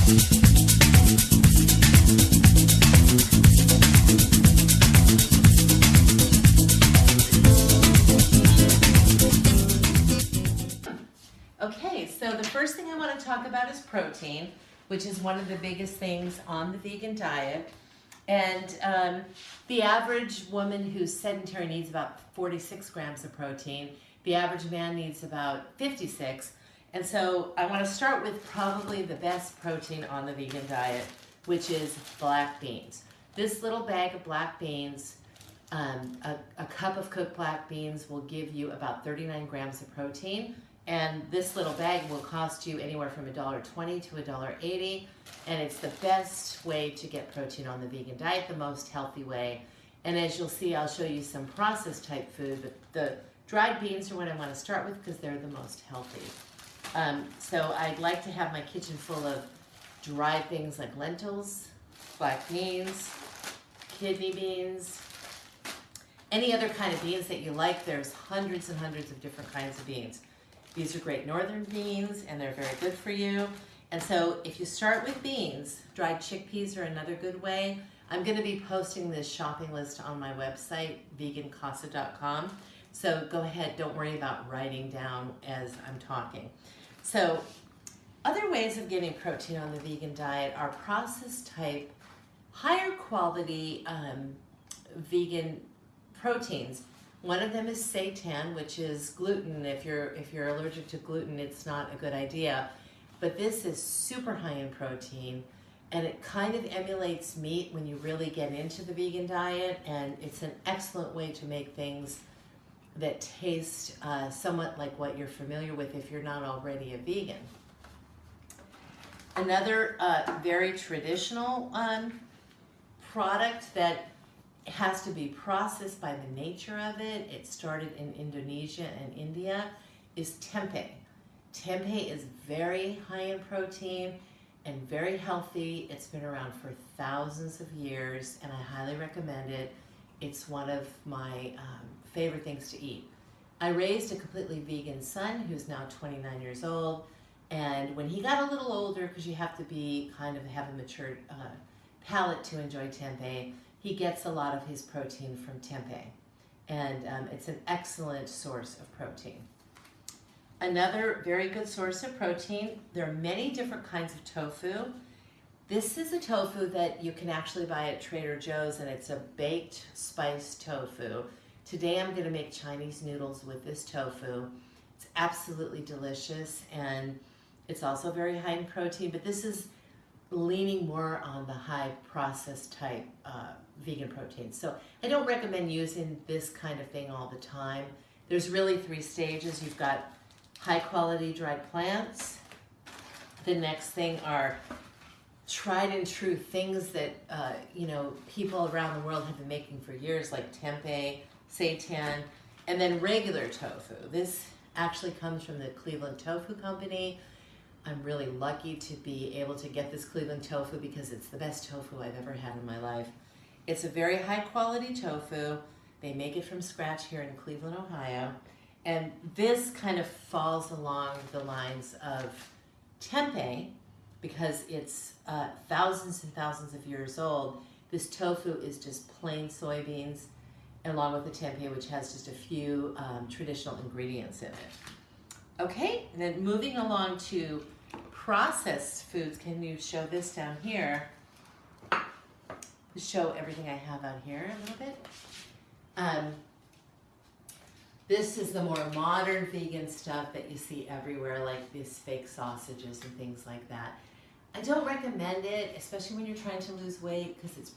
Okay, so the first thing I want to talk about is protein, which is one of the biggest things on the vegan diet. And the average woman who's sedentary needs about 46 grams of protein. The average man needs about 56. And so I want to start with probably the best protein on the vegan diet, which is black beans. This little bag of black beans, a cup of cooked black beans will give you about 39 grams of protein. And this little bag will cost you anywhere from $1.20 to $1.80. And it's the best way to get protein on the vegan diet, the most healthy way. And as you'll see, I'll show you some processed type food, but the dried beans are what I want to start with because they're the most healthy. So I'd like to have my kitchen full of dried things like lentils, black beans, kidney beans, any other kind of beans that you like. There's hundreds and hundreds of different kinds of beans. These are great northern beans, and they're very good for you. And so if you start with beans, dried chickpeas are another good way. I'm going to be posting this shopping list on my website, vegancasa.com. So go ahead, don't worry about writing down as I'm talking. So other ways of getting protein on the vegan diet are processed type, higher quality vegan proteins. One of them is seitan, which is gluten. If you're allergic to gluten, it's not a good idea. But this is super high in protein, and it kind of emulates meat when you really get into the vegan diet, and it's an excellent way to make things that taste somewhat like what you're familiar with if you're not already a vegan. Another very traditional product that has to be processed by the nature of it, it started in Indonesia and India, is tempeh. Tempeh is very high in protein and very healthy. It's been around for thousands of years, and I highly recommend it. It's one of my favorite things to eat. I raised a completely vegan son who's now 29 years old, and when he got a little older, because you have to be have a mature palate to enjoy tempeh, he gets a lot of his protein from tempeh, and it's an excellent source of protein. Another very good source of protein, there are many different kinds of tofu. This is a tofu that you can actually buy at Trader Joe's, and it's a baked spiced tofu. Today I'm going to make Chinese noodles with this tofu. It's absolutely delicious, and it's also very high in protein, but this is leaning more on the high processed type vegan protein. So I don't recommend using this kind of thing all the time. There's really 3 stages. You've got high quality dried plants. The next thing are tried and true things that people around the world have been making for years, like tempeh, seitan, and then regular tofu. This actually comes from the Cleveland Tofu Company. I'm really lucky to be able to get this Cleveland tofu because it's the best tofu I've ever had in my life. It's a very high quality tofu. They make it from scratch here in Cleveland, Ohio. And this kind of falls along the lines of tempeh because it's thousands and thousands of years old. This tofu is just plain soybeans along with the tempeh, which has just a few traditional ingredients in it. Okay, and then moving along to processed foods. Can you show this down here? Show everything I have out here a little bit. This is the more modern vegan stuff that you see everywhere, like these fake sausages and things like that. I don't recommend it, especially when you're trying to lose weight, because it's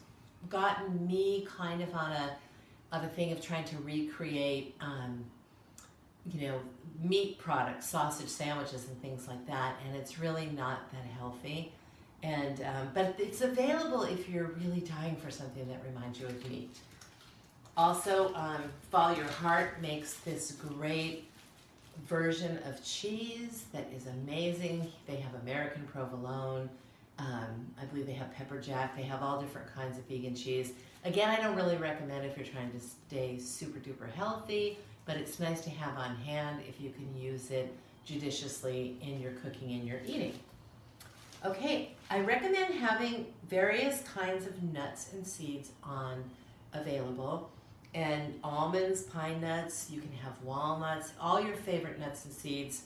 gotten me kind of on a thing of trying to recreate meat products, sausage sandwiches and things like that, and it's really not that healthy. And but it's available if you're really dying for something that reminds you of meat. Also, Follow Your Heart makes this great version of cheese that is amazing. They have American provolone. I believe they have pepper jack. They have all different kinds of vegan cheese. Again, I don't really recommend if you're trying to stay super duper healthy, but it's nice to have on hand if you can use it judiciously in your cooking and your eating. Okay, I recommend having various kinds of nuts and seeds available. And almonds, pine nuts, you can have walnuts, all your favorite nuts and seeds.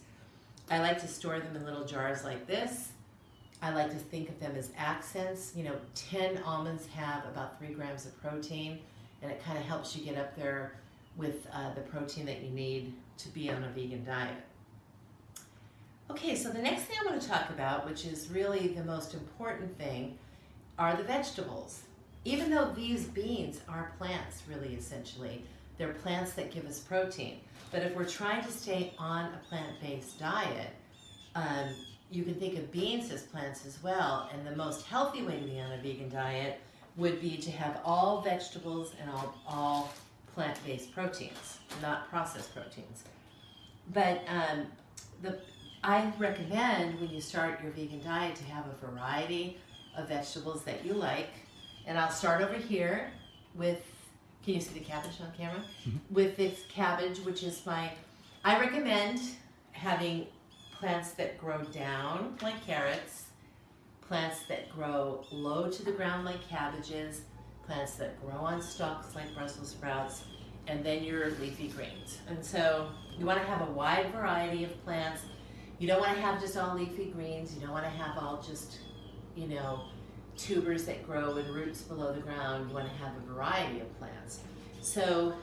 I like to store them in little jars like this. I like to think of them as accents. 10 almonds have about 3 grams of protein, and it kind of helps you get up there with the protein that you need to be on a vegan diet. Okay, so the next thing I want to talk about, which is really the most important thing, are the vegetables. Even though these beans are plants, really, essentially, they're plants that give us protein. But if we're trying to stay on a plant-based diet, you can think of beans as plants as well. And the most healthy way to be on a vegan diet would be to have all vegetables and all plant-based proteins, not processed proteins. But I recommend when you start your vegan diet to have a variety of vegetables that you like. And I'll start over here with, can you see the cabbage on camera? Mm-hmm. With this cabbage, which is I recommend having plants that grow down like carrots, plants that grow low to the ground like cabbages, plants that grow on stalks like Brussels sprouts, and then your leafy greens. And so you want to have a wide variety of plants. You don't want to have just all leafy greens. You don't want to have all just, tubers that grow in roots below the ground. You want to have a variety of plants. So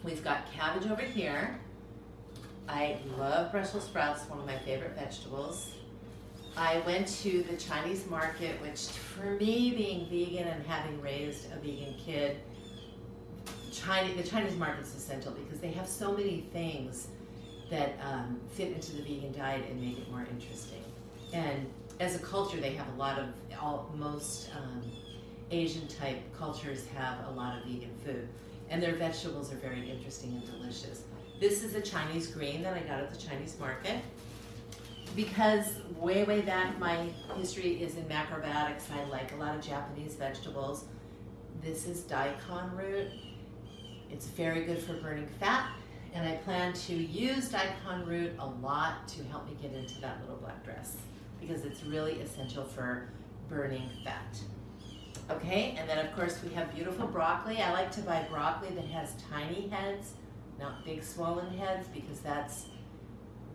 we've got cabbage over here. I love Brussels sprouts, one of my favorite vegetables. I went to the Chinese market, which for me, being vegan and having raised a vegan kid, the Chinese market's essential because they have so many things that fit into the vegan diet and make it more interesting. And as a culture, they have a lot of, most Asian type cultures have a lot of vegan food. And their vegetables are very interesting and delicious. This is a Chinese green that I got at the Chinese market. Because way back, my history is in macrobiotics. I like a lot of Japanese vegetables. This is daikon root. It's very good for burning fat. And I plan to use daikon root a lot to help me get into that little black dress because it's really essential for burning fat. Okay, and then of course we have beautiful broccoli. I like to buy broccoli that has tiny heads, not big swollen heads, because that's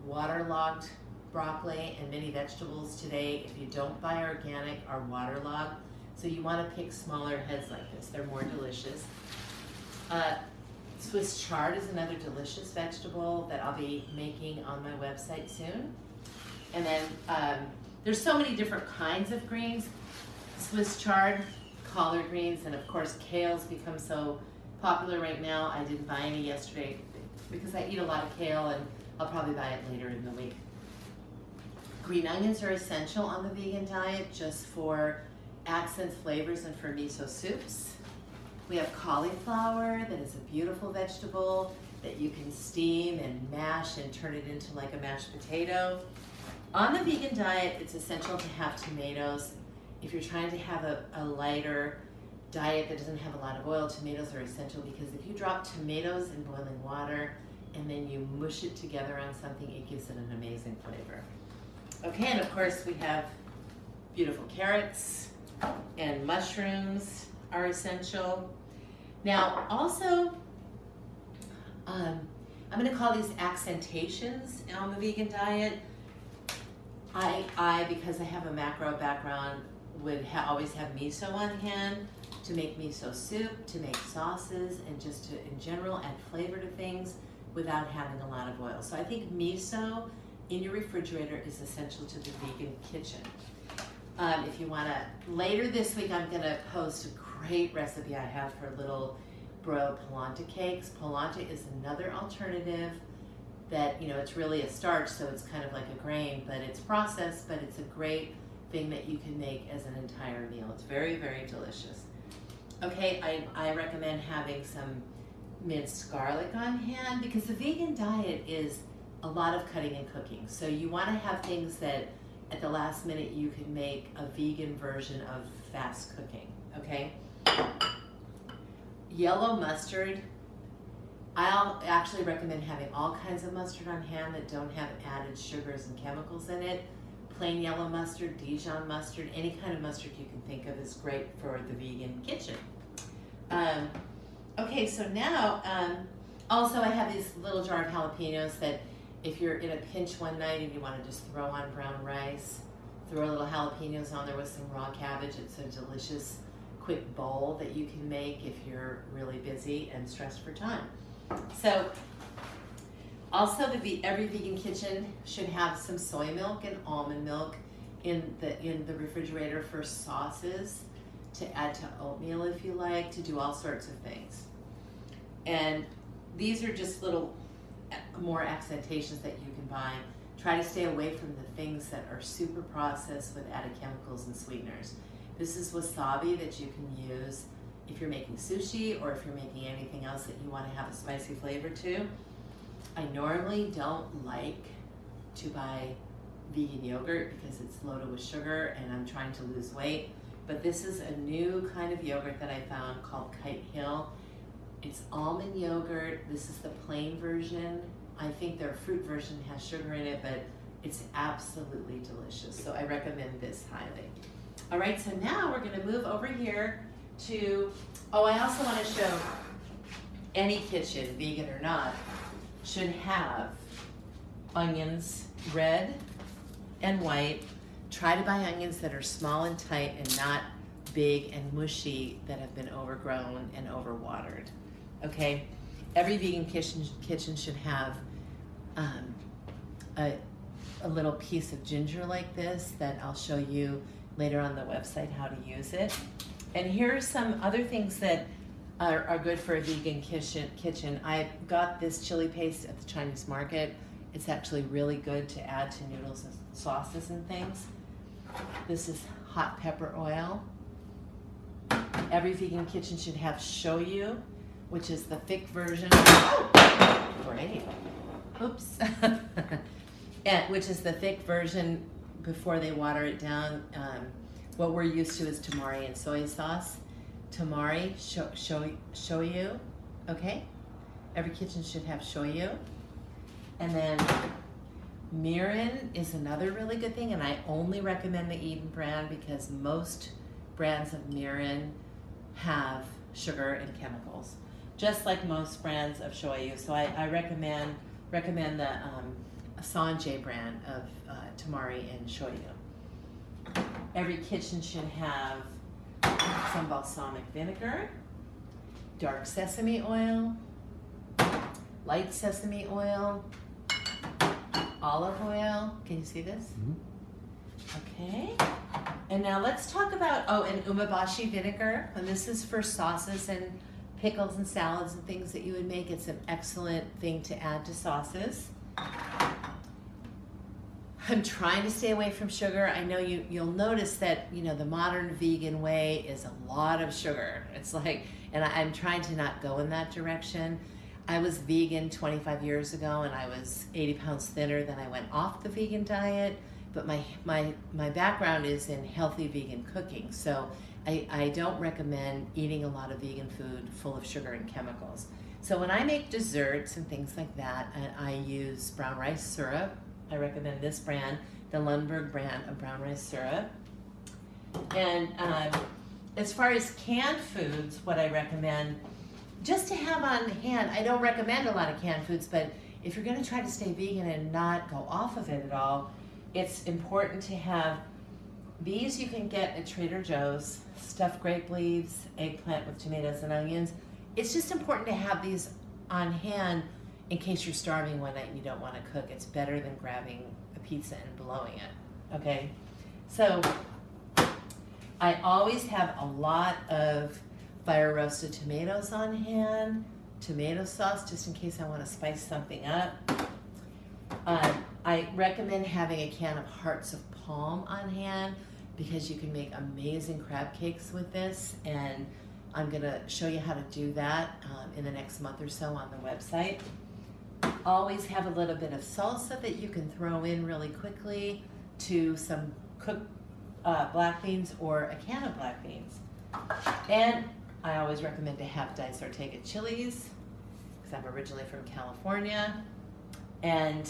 waterlogged broccoli, and many vegetables today, if you don't buy organic, are waterlogged. So you want to pick smaller heads like this. They're more delicious. Swiss chard is another delicious vegetable that I'll be making on my website soon. And then there's so many different kinds of greens. Swiss chard, collard greens, and of course kale's become so popular right now. I didn't buy any yesterday because I eat a lot of kale, and I'll probably buy it later in the week. Green onions are essential on the vegan diet just for accents, flavors, and for miso soups. We have cauliflower that is a beautiful vegetable that you can steam and mash and turn it into like a mashed potato. On the vegan diet, it's essential to have tomatoes. If you're trying to have a lighter diet that doesn't have a lot of oil, tomatoes are essential because if you drop tomatoes in boiling water and then you mush it together on something, it gives it an amazing flavor. Okay, and of course we have beautiful carrots, and mushrooms are essential. Now also, I'm going to call these accentations on the vegan diet. I because I have a macro background, would always have miso on hand to make miso soup, to make sauces, and just to, in general, add flavor to things without having a lot of oil. So I think miso in your refrigerator is essential to the vegan kitchen. If you want to, later this week I'm going to post a great recipe I have for little broiled polenta cakes. Polenta is another alternative that, it's really a starch, so it's kind of like a grain, but it's processed, but it's a great thing that you can make as an entire meal. It's very, very delicious. Okay, I recommend having some minced garlic on hand because the vegan diet is a lot of cutting and cooking. So you want to have things that at the last minute you can make a vegan version of fast cooking, okay? Yellow mustard, I'll actually recommend having all kinds of mustard on hand that don't have added sugars and chemicals in it. plain yellow mustard, Dijon mustard, any kind of mustard you can think of is great for the vegan kitchen. Okay, so now, also I have this little jar of jalapenos that if you're in a pinch one night and you want to just throw on brown rice, throw a little jalapenos on there with some raw cabbage. It's a delicious, quick bowl that you can make if you're really busy and stressed for time. So, also every vegan kitchen should have some soy milk and almond milk in the refrigerator for sauces, to add to oatmeal if you like, to do all sorts of things. And these are just little more accentations that you can buy. Try to stay away from the things that are super processed with added chemicals and sweeteners. This is wasabi that you can use if you're making sushi or if you're making anything else that you want to have a spicy flavor to. I normally don't like to buy vegan yogurt because it's loaded with sugar and I'm trying to lose weight. But this is a new kind of yogurt that I found called Kite Hill. It's almond yogurt. This is the plain version. I think their fruit version has sugar in it, but it's absolutely delicious. So I recommend this highly. All right, so now we're gonna move over here to, I also wanna show any kitchen, vegan or not, should have onions, red and white. Try to buy onions that are small and tight and not big and mushy that have been overgrown and overwatered. Okay, every vegan kitchen should have a little piece of ginger like this that I'll show you later on the website how to use it. And here are some other things that are good for a vegan kitchen. I got this chili paste at the Chinese market. It's actually really good to add to noodles and sauces and things. This is hot pepper oil. Every vegan kitchen should have shoyu, which is the thick version. Oh, great. Oops. Which is the thick version before they water it down. What we're used to is tamari and soy sauce. Tamari, shoyu, okay? Every kitchen should have shoyu. And then mirin is another really good thing, and I only recommend the Eden brand because most brands of mirin have sugar and chemicals, just like most brands of shoyu. So I recommend the Sanjay brand of tamari and shoyu. Every kitchen should have some balsamic vinegar, dark sesame oil, light sesame oil, olive oil. Can you see this? Mm-hmm. Okay. And now let's talk about, and umeboshi vinegar. And this is for sauces and pickles and salads and things that you would make. It's an excellent thing to add to sauces. I'm trying to stay away from sugar. I know you'll notice that, the modern vegan way is a lot of sugar. It's like, and I'm trying to not go in that direction. I was vegan 25 years ago and I was 80 pounds thinner. Then I went off the vegan diet, but my background is in healthy vegan cooking. So I don't recommend eating a lot of vegan food full of sugar and chemicals. So when I make desserts and things like that, I use brown rice syrup. I recommend this brand, the Lundberg brand of brown rice syrup. And as far as canned foods, what I recommend, just to have on hand, I don't recommend a lot of canned foods, but if you're gonna try to stay vegan and not go off of it at all, it's important to have these. You can get at Trader Joe's, stuffed grape leaves, eggplant with tomatoes and onions. It's just important to have these on hand in case you're starving one night and you don't want to cook. It's better than grabbing a pizza and blowing it, okay? So I always have a lot of fire roasted tomatoes on hand, tomato sauce, just in case I want to spice something up. I recommend having a can of hearts of palm on hand because you can make amazing crab cakes with this, and I'm gonna show you how to do that in the next month or so on the website. Always have a little bit of salsa that you can throw in really quickly to some cooked black beans or a can of black beans. And I always recommend to have diced Ortega chilies, because I'm originally from California. And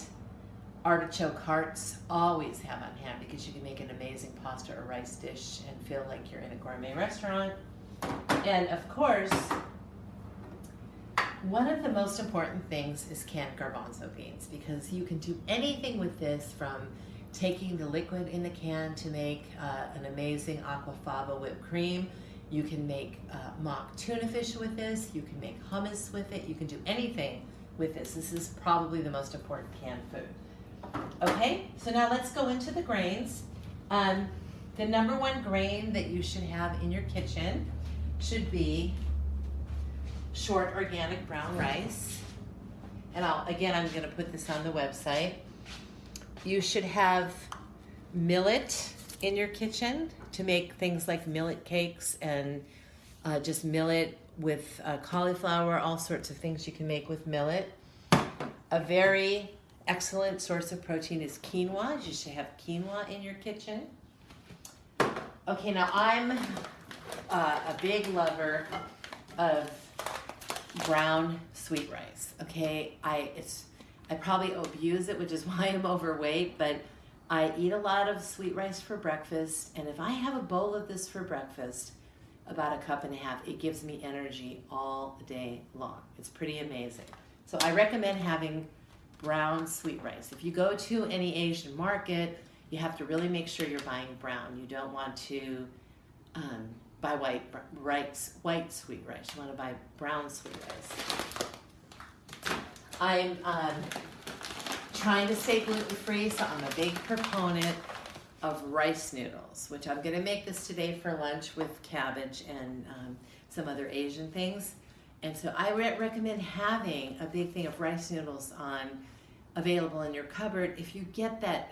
artichoke hearts, always have on hand because you can make an amazing pasta or rice dish and feel like you're in a gourmet restaurant. And of course, one of the most important things is canned garbanzo beans, because you can do anything with this, from taking the liquid in the can to make an amazing aquafaba whipped cream. You can make mock tuna fish with this. You can make hummus with it. You can do anything with this. This is probably the most important canned food. Okay, so now let's go into the grains. The number one grain that you should have in your kitchen should be short organic brown rice. And I'm going to put this on the website. You should have millet in your kitchen to make things like millet cakes and just millet with cauliflower, all sorts of things you can make with millet. A very excellent source of protein is quinoa. You should have quinoa in your kitchen. Okay, now I'm a big lover of brown sweet rice. Okay, I probably abuse it, which is why I'm overweight, but I eat a lot of sweet rice for breakfast, and if I have a bowl of this for breakfast, about a cup and a half, it gives me energy all day long. It's pretty amazing. So I recommend having brown sweet rice. If you go to any Asian market, you have to really make sure you're buying brown. You don't want to buy white sweet rice. You want to buy brown sweet rice. I'm trying to stay gluten-free, so I'm a big proponent of rice noodles, which I'm going to make this today for lunch with cabbage and some other Asian things. And so I recommend having a big thing of rice noodles available in your cupboard. If you get that,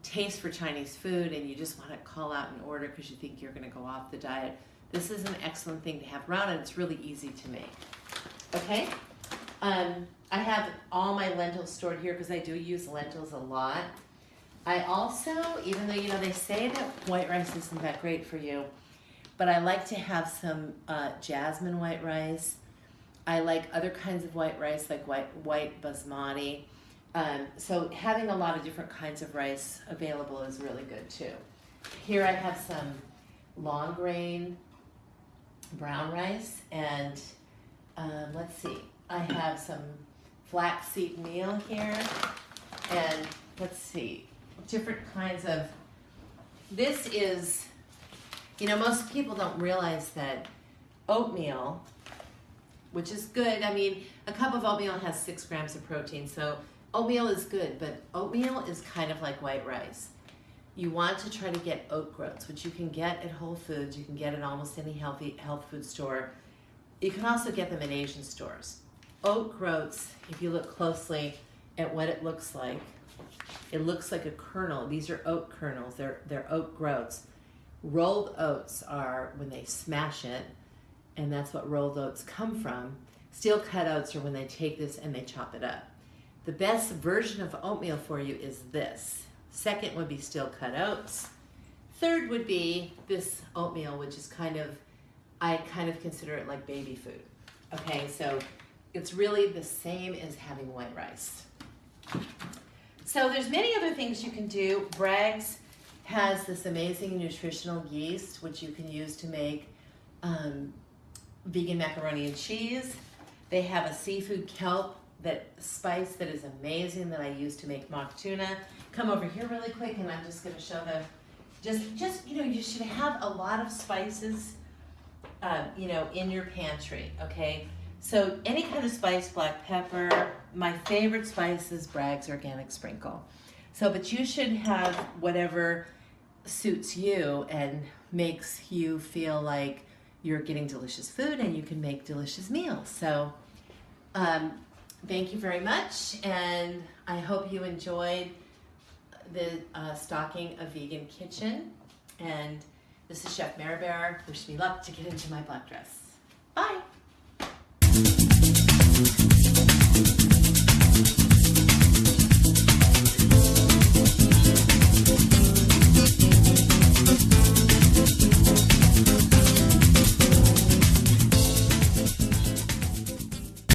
taste for Chinese food and you just want to call out and order because you think you're going to go off the diet, this is an excellent thing to have around, and it's really easy to make. Okay? I have all my lentils stored here because I do use lentils a lot. I also, even though, they say that white rice isn't that great for you, but I like to have some jasmine white rice. I like other kinds of white rice, like white basmati. So having a lot of different kinds of rice available is really good too. Here I have some long grain brown rice, and let's see, I have some flaxseed meal here, and let's see, different kinds of, this is, most people don't realize that oatmeal, which is good. I mean, a cup of oatmeal has 6 grams of protein, so oatmeal is good, but oatmeal is kind of like white rice. You want to try to get oat groats, which you can get at Whole Foods. You can get at almost any health food store. You can also get them in Asian stores. Oat groats, if you look closely at what it looks like a kernel. These are oat kernels. They're oat groats. Rolled oats are when they smash it, and that's what rolled oats come from. Steel cut oats are when they take this and they chop it up. The best version of oatmeal for you is this. Second would be steel cut oats. Third would be this oatmeal, which is I kind of consider it like baby food. Okay, so it's really the same as having white rice. So there's many other things you can do. Bragg's has this amazing nutritional yeast, which you can use to make vegan macaroni and cheese. They have a seafood kelp spice that is amazing that I use to make mock tuna. Come over here really quick, and I'm just going to show you should have a lot of spices, in your pantry. Okay, so any kind of spice, black pepper. My favorite spice is Bragg's Organic Sprinkle. So, but you should have whatever suits you and makes you feel like you're getting delicious food and you can make delicious meals. So thank you very much, and I hope you enjoyed the stocking a vegan kitchen. And this is Chef Mary Bear. Wish me luck to get into my black dress. Bye.